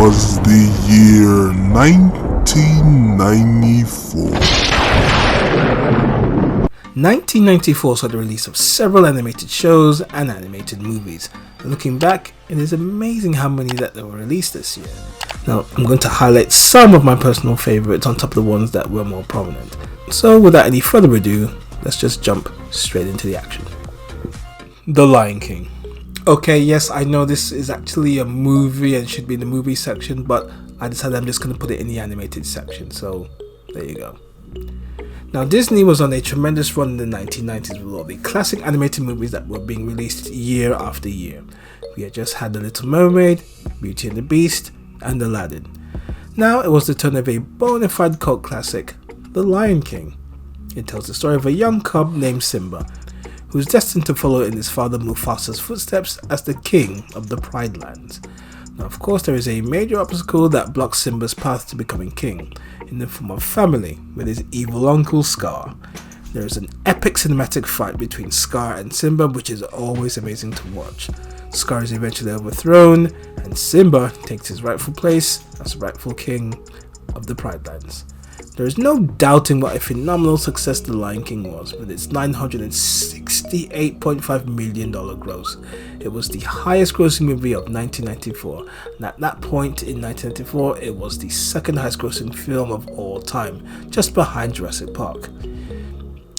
was the year 1994. 1994 saw the release of several animated shows and animated movies. Looking back, it is amazing how many that were released this year. Now, I'm going to highlight some of my personal favourites on top of the ones that were more prominent. So, without any further ado, let's just jump straight into the action. The Lion King. Okay, yes, I know this is actually a movie and should be in the movie section, but I decided I'm just going to put it in the animated section, so there you go. Now, Disney was on a tremendous run in the 1990s with all the classic animated movies that were being released year after year. We had just had The Little Mermaid, Beauty and the Beast, and Aladdin. Now it was the turn of a bona fide cult classic, The Lion King. It tells the story of a young cub named Simba, who is destined to follow in his father Mufasa's footsteps as the king of the Pride Lands. Now, of course, there is a major obstacle that blocks Simba's path to becoming king, in the form of family with his evil uncle Scar. There is an epic cinematic fight between Scar and Simba, which is always amazing to watch. Scar is eventually overthrown, and Simba takes his rightful place as rightful king of the Pride Lands. There is no doubting what a phenomenal success The Lion King was, with its $968.5 million gross. It was the highest grossing movie of 1994, and at that point in 1994, it was the second highest grossing film of all time, just behind Jurassic Park.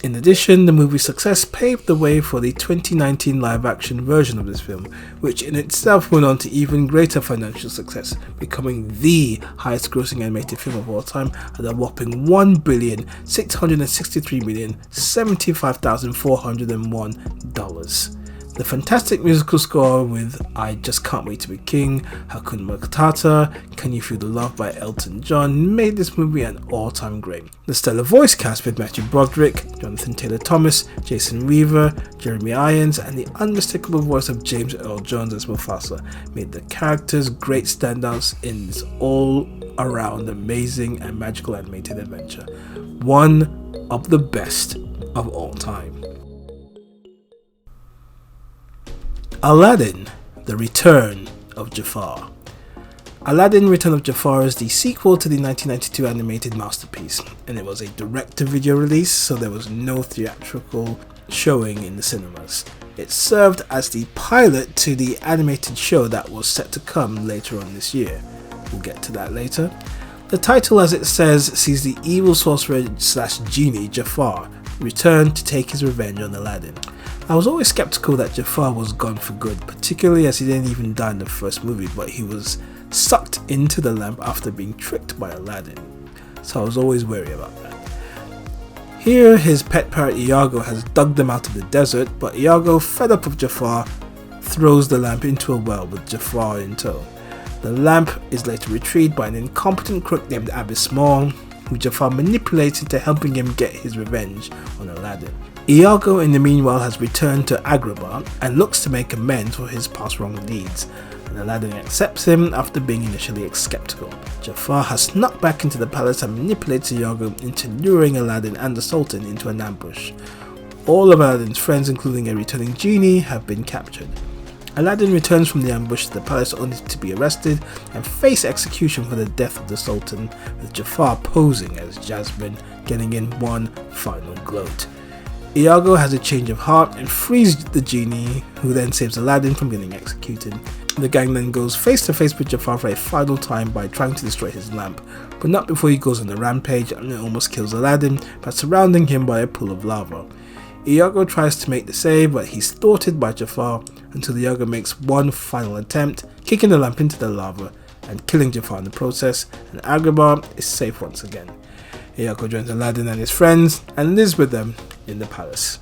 In addition, the movie's success paved the way for the 2019 live-action version of this film, which in itself went on to even greater financial success, becoming the highest-grossing animated film of all time at a whopping $1,663,075,401. The fantastic musical score with I Just Can't Wait to Be King, Hakuna Matata, Can You Feel the Love by Elton John made this movie an all-time great. The stellar voice cast with Matthew Broderick, Jonathan Taylor-Thomas, Jason Weaver, Jeremy Irons, and the unmistakable voice of James Earl Jones as Mufasa made the characters great standouts in this all-around amazing and magical animated adventure. One of the best of all time. Aladdin, The Return of Jafar. Aladdin Return of Jafar is the sequel to the 1992 animated masterpiece, and it was a direct-to-video release, so there was no theatrical showing in the cinemas. It served as the pilot to the animated show that was set to come later on this year. We'll get to that later. The title, as it says, sees the evil sorcerer/genie Jafar return to take his revenge on Aladdin. I was always skeptical that Jafar was gone for good, particularly as he didn't even die in the first movie, but he was sucked into the lamp after being tricked by Aladdin, so I was always wary about that. Here, his pet parrot Iago has dug them out of the desert, but Iago, fed up of Jafar, throws the lamp into a well with Jafar in tow. The lamp is later retrieved by an incompetent crook named Abbas Small, who Jafar manipulates into helping him get his revenge on Aladdin. Iago, in the meanwhile, has returned to Agrabah and looks to make amends for his past wrong deeds, and Aladdin accepts him after being initially skeptical. Jafar has snuck back into the palace and manipulates Iago into luring Aladdin and the Sultan into an ambush. All of Aladdin's friends, including a returning genie, have been captured. Aladdin returns from the ambush to the palace only to be arrested and face execution for the death of the Sultan, with Jafar posing as Jasmine, getting in one final gloat. Iago has a change of heart and frees the genie, who then saves Aladdin from getting executed. The gang then goes face to face with Jafar for a final time by trying to destroy his lamp, but not before he goes on a rampage and almost kills Aladdin by surrounding him by a pool of lava. Iago tries to make the save, but he's thwarted by Jafar until Iago makes one final attempt, kicking the lamp into the lava and killing Jafar in the process, and Agrabah is safe once again. Iago joins Aladdin and his friends and lives with them in the palace.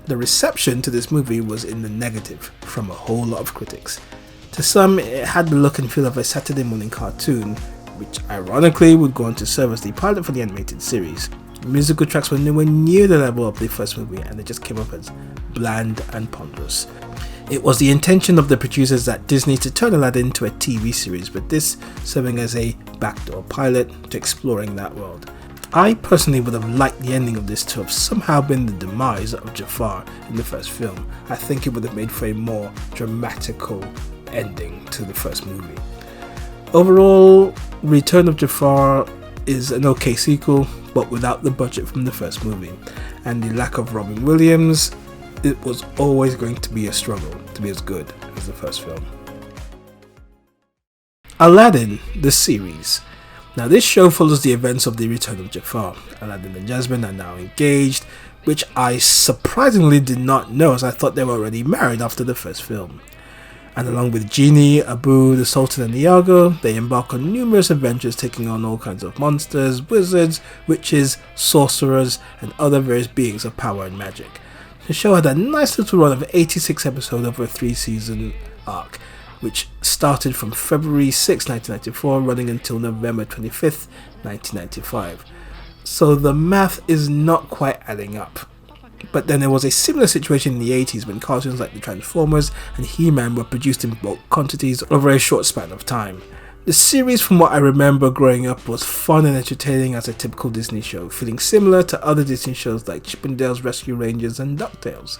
The reception to this movie was in the negative from a whole lot of critics. To some, it had the look and feel of a Saturday morning cartoon, which ironically would go on to serve as the pilot for the animated series. The musical tracks were nowhere near the level of the first movie, and they just came up as bland and ponderous. It was the intention of the producers at Disney to turn Aladdin into a TV series, with this serving as a backdoor pilot to exploring that world. I personally would have liked the ending of this to have somehow been the demise of Jafar in the first film. I think it would have made for a more dramatical ending to the first movie. Overall, Return of Jafar is an okay sequel, but without the budget from the first movie, and the lack of Robin Williams, it was always going to be a struggle to be as good as the first film. Aladdin The Series. Now this show follows the events of the Return of Jafar. Aladdin and Jasmine are now engaged, which I surprisingly did not know, as I thought they were already married after the first film. And along with Genie, Abu, the Sultan and Iago, they embark on numerous adventures taking on all kinds of monsters, wizards, witches, sorcerers, and other various beings of power and magic. The show had a nice little run of 86 episodes over a 3-season arc, which started from February 6, 1994, running until November 25th, 1995. So the math is not quite adding up. But then there was a similar situation in the 80s when cartoons like the Transformers and He-Man were produced in bulk quantities over a short span of time. The series, from what I remember growing up, was fun and entertaining as a typical Disney show, feeling similar to other Disney shows like Chip 'n Dale's Rescue Rangers and DuckTales.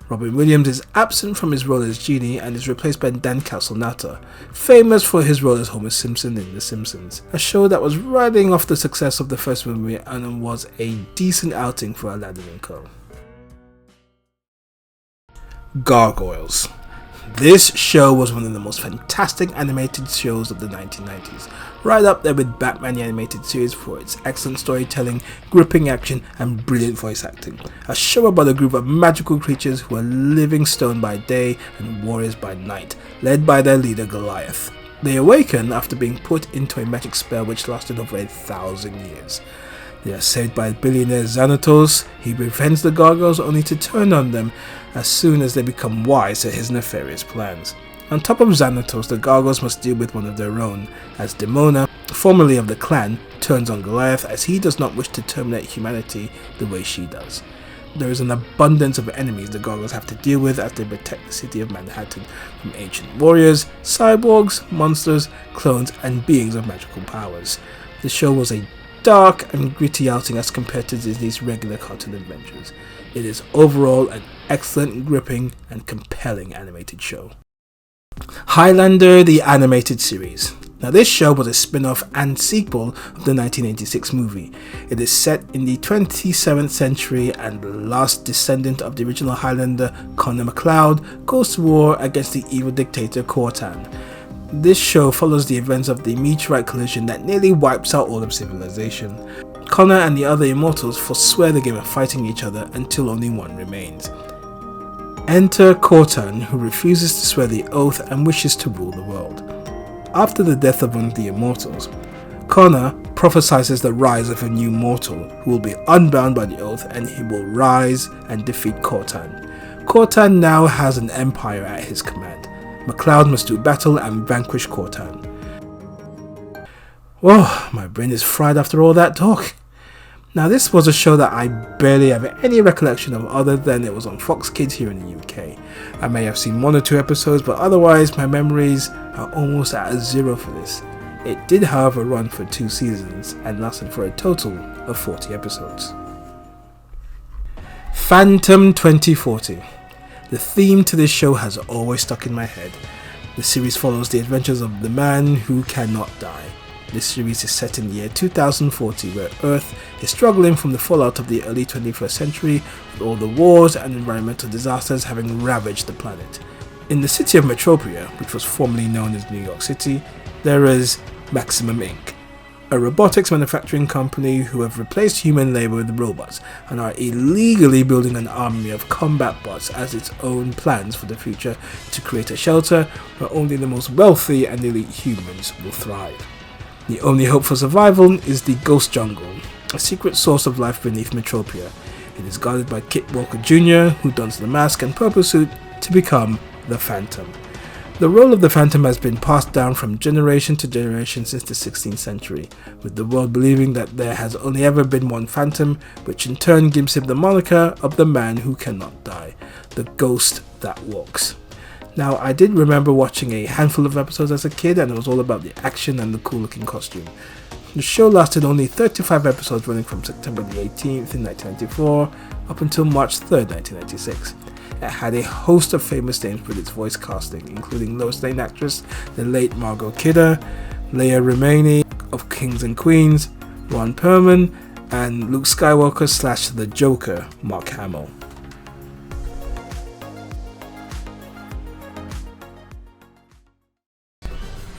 Robin Williams is absent from his role as Genie and is replaced by Dan Castellaneta, famous for his role as Homer Simpson in The Simpsons, a show that was riding off the success of the first movie and was a decent outing for Aladdin & Co. Gargoyles. This show was one of the most fantastic animated shows of the 1990s, right up there with Batman the Animated Series for its excellent storytelling, gripping action, and brilliant voice acting. A show about a group of magical creatures who are living stone by day and warriors by night, led by their leader Goliath. They awaken after being put into a magic spell which lasted over 1,000 years. They are saved by billionaire Xanatos. He prevents the gargoyles only to turn on them as soon as they become wise to his nefarious plans. On top of Xanatos, the gargoyles must deal with one of their own, as Demona, formerly of the clan, turns on Goliath as he does not wish to terminate humanity the way she does. There is an abundance of enemies the gargoyles have to deal with as they protect the city of Manhattan from ancient warriors, cyborgs, monsters, clones, and beings of magical powers. The show was a dark and gritty outing as compared to Disney's regular cartoon adventures. It is overall an excellent, gripping, and compelling animated show. Highlander the Animated Series. Now this show was a spin-off and sequel of the 1986 movie. It is set in the 27th century and the last descendant of the original Highlander, Connor MacLeod, goes to war against the evil dictator Cortan. This show follows the events of the meteorite collision that nearly wipes out all of civilization. Connor and the other immortals forswear the game of fighting each other until only one remains. Enter Cortan, who refuses to swear the oath and wishes to rule the world. After the death of one of the immortals, Connor prophesies the rise of a new mortal who will be unbound by the oath and he will rise and defeat Cortan. Cortan now has an empire at his command. MacLeod must do battle and vanquish Cortan. Whoa, my brain is fried after all that talk. Now this was a show that I barely have any recollection of other than it was on Fox Kids here in the UK. I may have seen 1 or 2 episodes, but otherwise my memories are almost at a zero for this. It did however run for 2 seasons and lasted for a total of 40 episodes. Phantom 2040. The theme to this show has always stuck in my head. The series follows the adventures of the man who cannot die. This series is set in the year 2040, where Earth is struggling from the fallout of the early 21st century, with all the wars and environmental disasters having ravaged the planet. In the city of Metropia, which was formerly known as New York City, there is Maximum Inc., a robotics manufacturing company who have replaced human labor with robots and are illegally building an army of combat bots as its own plans for the future to create a shelter where only the most wealthy and elite humans will thrive. The only hope for survival is the Ghost Jungle, a secret source of life beneath Metropia. It is guarded by Kit Walker Jr., who dons the mask and purple suit to become the Phantom. The role of the Phantom has been passed down from generation to generation since the 16th century, with the world believing that there has only ever been one Phantom, which in turn gives him the moniker of the man who cannot die, the ghost that walks. Now, I did remember watching a handful of episodes as a kid, and it was all about the action and the cool looking costume. The show lasted only 35 episodes, running from September the 18th in 1994 up until March 3rd, 1996. It had a host of famous names with its voice casting, including Lois Lane actress, the late Margot Kidder, Leia Remini of Kings and Queens, Ron Perlman, and Luke Skywalker / the Joker, Mark Hamill.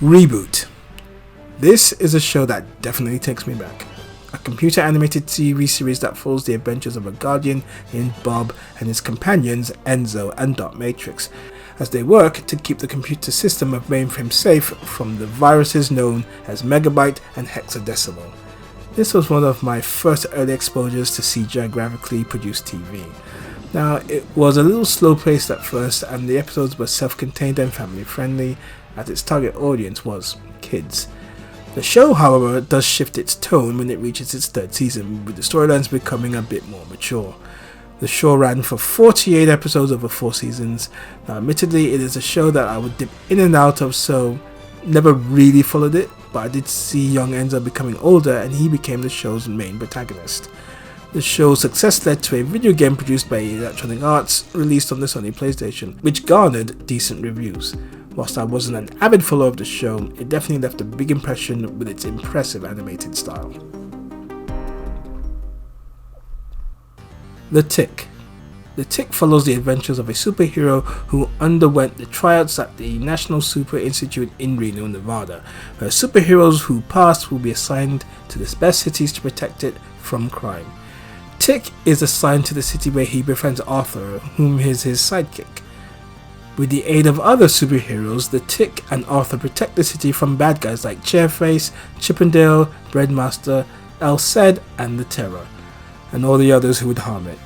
Reboot. This is a show that definitely takes me back. A computer animated TV series that follows the adventures of a guardian named Bob and his companions Enzo and Dot Matrix as they work to keep the computer system of mainframe safe from the viruses known as Megabyte and Hexadecimal. This was one of my first early exposures to CGI graphically produced TV. Now, it was a little slow paced at first, and the episodes were self-contained and family friendly, as its target audience was kids. The show, however, does shift its tone when it reaches its third season, with the storylines becoming a bit more mature. The show ran for 48 episodes over 4 seasons. Now, admittedly, it is a show that I would dip in and out of, so never really followed it, but I did see young Enzo becoming older and he became the show's main protagonist. The show's success led to a video game produced by Electronic Arts, released on the Sony PlayStation, which garnered decent reviews. Whilst I wasn't an avid follower of the show, it definitely left a big impression with its impressive animated style. The Tick. The Tick follows the adventures of a superhero who underwent the tryouts at the National Super Institute in Reno, Nevada, where superheroes who passed will be assigned to the best cities to protect it from crime. Tick is assigned to the city where he befriends Arthur, whom is his sidekick. With the aid of other superheroes, the Tick and Arthur protect the city from bad guys like Chairface, Chippendale, Breadmaster, El Cid, and the Terror, and all the others who would harm it.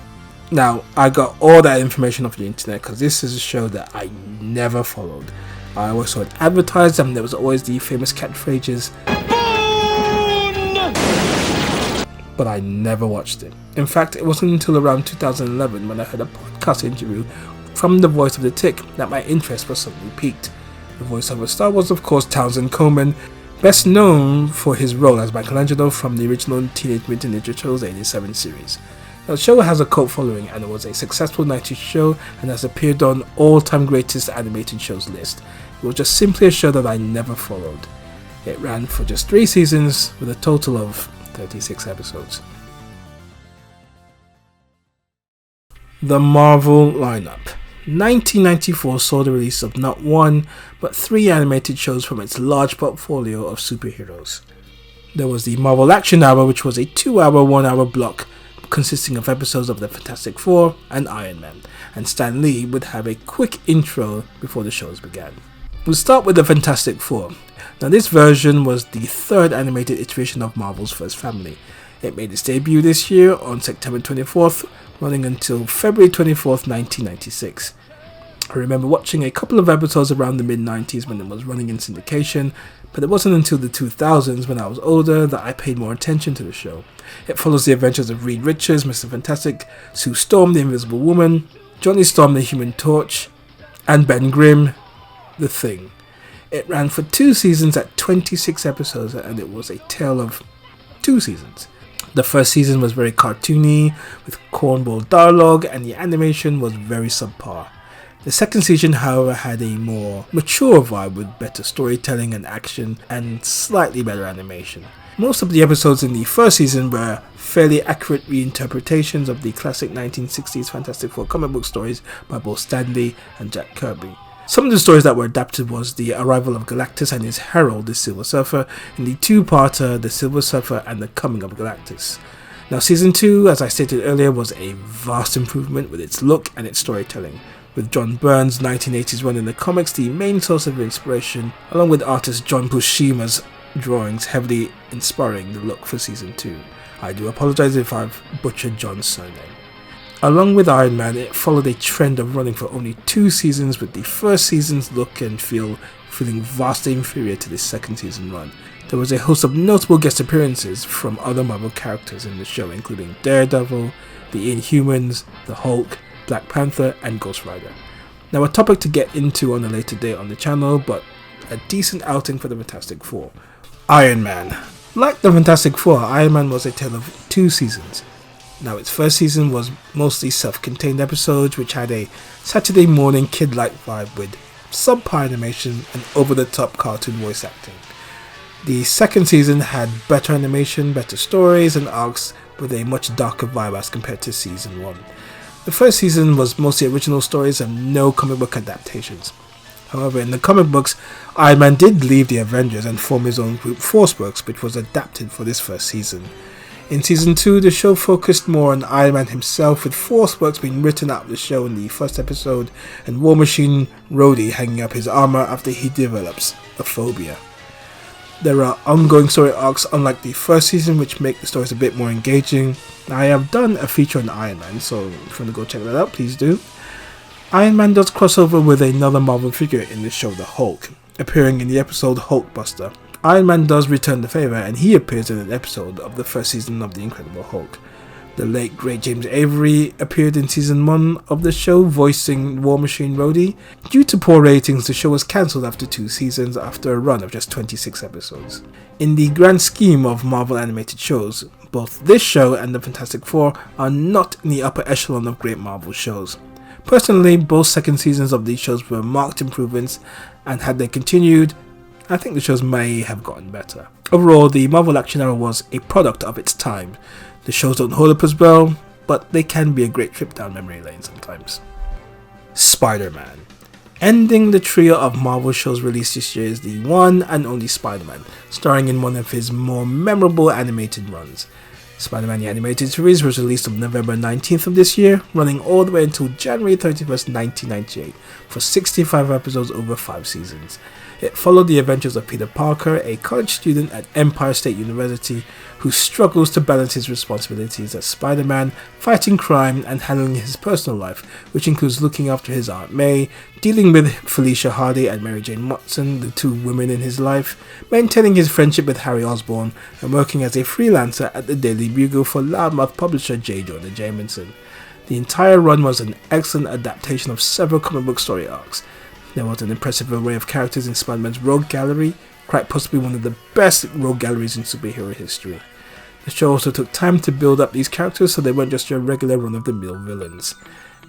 Now, I got all that information off the internet because this is a show that I never followed. I always saw it advertised and there was always the famous catchphrases, but I never watched it. In fact, it wasn't until around 2011 when I heard a podcast interview from the voice of the Tick that my interest was suddenly piqued. The voiceover star was of course Townsend Coleman, best known for his role as Michelangelo from the original Teenage Mutant Ninja Turtles 87 series. Now, the show has a cult following and it was a successful 90s show and has appeared on all-time greatest animated shows list. It was just simply a show that I never followed. It ran for just 3 seasons with a total of 36 episodes. The Marvel lineup. 1994 saw the release of not 1, but 3 animated shows from its large portfolio of superheroes. There was the Marvel Action Hour, which was a 2-hour, 1-hour block consisting of episodes of the Fantastic Four and Iron Man, and Stan Lee would have a quick intro before the shows began. We'll start with the Fantastic Four. Now, this version was the 3rd animated iteration of Marvel's first family. It made its debut this year on September 24th, running until February 24th, 1996. I remember watching a couple of episodes around the mid-90s when it was running in syndication, but it wasn't until the 2000s when I was older that I paid more attention to the show. It follows the adventures of Reed Richards, Mr. Fantastic, Sue Storm, the Invisible Woman, Johnny Storm, the Human Torch, and Ben Grimm, the Thing. It ran for 2 seasons at 26 episodes, and it was a tale of 2 seasons. The first season was very cartoony, with cornball dialogue, and the animation was very subpar. The second season, however, had a more mature vibe with better storytelling and action, and slightly better animation. Most of the episodes in the first season were fairly accurate reinterpretations of the classic 1960s Fantastic Four comic book stories by both Stan Lee and Jack Kirby. Some of the stories that were adapted was the arrival of Galactus and his herald, the Silver Surfer, in the 2-parter The Silver Surfer and the Coming of Galactus. Now, Season 2, as I stated earlier, was a vast improvement with its look and its storytelling, with John Byrne's 1980s run in the comics the main source of inspiration, along with artist John Buscema's drawings heavily inspiring the look for Season 2. I do apologize if I've butchered John's surname. Along with Iron Man, it followed a trend of running for only 2 seasons, with the first season's look and feel feeling vastly inferior to the second season run. There was a host of notable guest appearances from other Marvel characters in the show, including Daredevil, the Inhumans, the Hulk, Black Panther, and Ghost Rider. Now, a topic to get into on a later date on the channel, but a decent outing for the Fantastic Four. Iron Man. Like the Fantastic Four, Iron Man was a tale of 2 seasons. Now, its first season was mostly self-contained episodes which had a Saturday morning kid-like vibe with subpar animation and over-the-top cartoon voice acting. The second season had better animation, better stories, and arcs with a much darker vibe as compared to season 1. The first season was mostly original stories and no comic book adaptations. However, in the comic books, Iron Man did leave the Avengers and form his own group Force Works, which was adapted for this first season. In season 2, the show focused more on Iron Man himself, with Force Works being written out of the show in the first episode and War Machine Rhodey hanging up his armor after he develops a phobia. There are ongoing story arcs unlike the first season, which make the stories a bit more engaging. I have done a feature on Iron Man, so if you want to go check that out, please do. Iron Man does cross over with another Marvel figure in the show, the Hulk, appearing in the episode Hulkbuster. Iron Man does return the favour, and he appears in an episode of the first season of The Incredible Hulk. The late great James Avery appeared in season 1 of the show, voicing War Machine Rhodey. Due to poor ratings, the show was cancelled after 2 seasons after a run of just 26 episodes. In the grand scheme of Marvel animated shows, both this show and the Fantastic Four are not in the upper echelon of great Marvel shows. Personally, both second seasons of these shows were marked improvements, and had they continued, I think the shows may have gotten better. Overall, the Marvel Action era was a product of its time. The shows don't hold up as well, but they can be a great trip down memory lane sometimes. Spider-Man. Ending the trio of Marvel shows released this year is the one and only Spider-Man, starring in one of his more memorable animated runs. Spider-Man the Animated Series was released on November 19th of this year, running all the way until January 31st, 1998, for 65 episodes over 5 seasons. It followed the adventures of Peter Parker, a college student at Empire State University who struggles to balance his responsibilities as Spider-Man, fighting crime and handling his personal life, which includes looking after his Aunt May, dealing with Felicia Hardy and Mary Jane Watson, the 2 women in his life, maintaining his friendship with Harry Osborn, and working as a freelancer at the Daily Bugle for loudmouth publisher J. Jonah Jameson. The entire run was an excellent adaptation of several comic book story arcs. There was an impressive array of characters in Spider-Man's Rogue Gallery, quite possibly one of the best rogue galleries in superhero history. The show also took time to build up these characters so they weren't just your regular run-of-the-mill villains.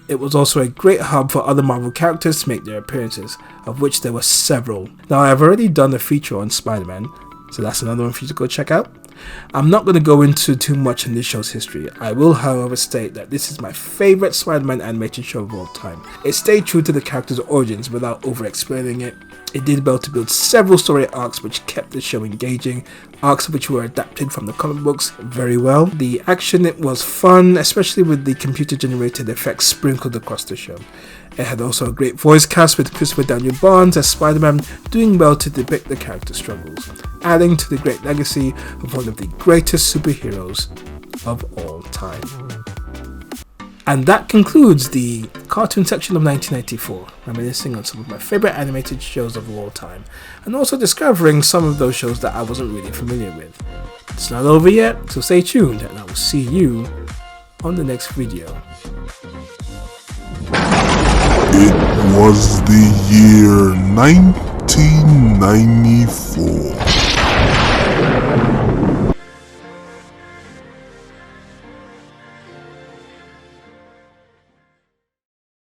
It was also a great hub for other Marvel characters to make their appearances, of which there were several. Now, I have already done a feature on Spider-Man, so that's another one for you to go check out. I'm not going to go into too much in this show's history. I will, however, state that this is my favourite Spider-Man animated show of all time. It stayed true to the character's origins without over-explaining it. It did well to build several story arcs which kept the show engaging, arcs which were adapted from the comic books very well. The action, it was fun, especially with the computer-generated effects sprinkled across the show. It had also a great voice cast with Christopher Daniel Barnes as Spider-Man, doing well to depict the character's struggles, adding to the great legacy of one of the greatest superheroes of all time. And that concludes the cartoon section of 1994, reminiscing on some of my favourite animated shows of all time, and also discovering some of those shows that I wasn't really familiar with. It's not over yet, so stay tuned, and I will see you on the next video. It was the year 1994.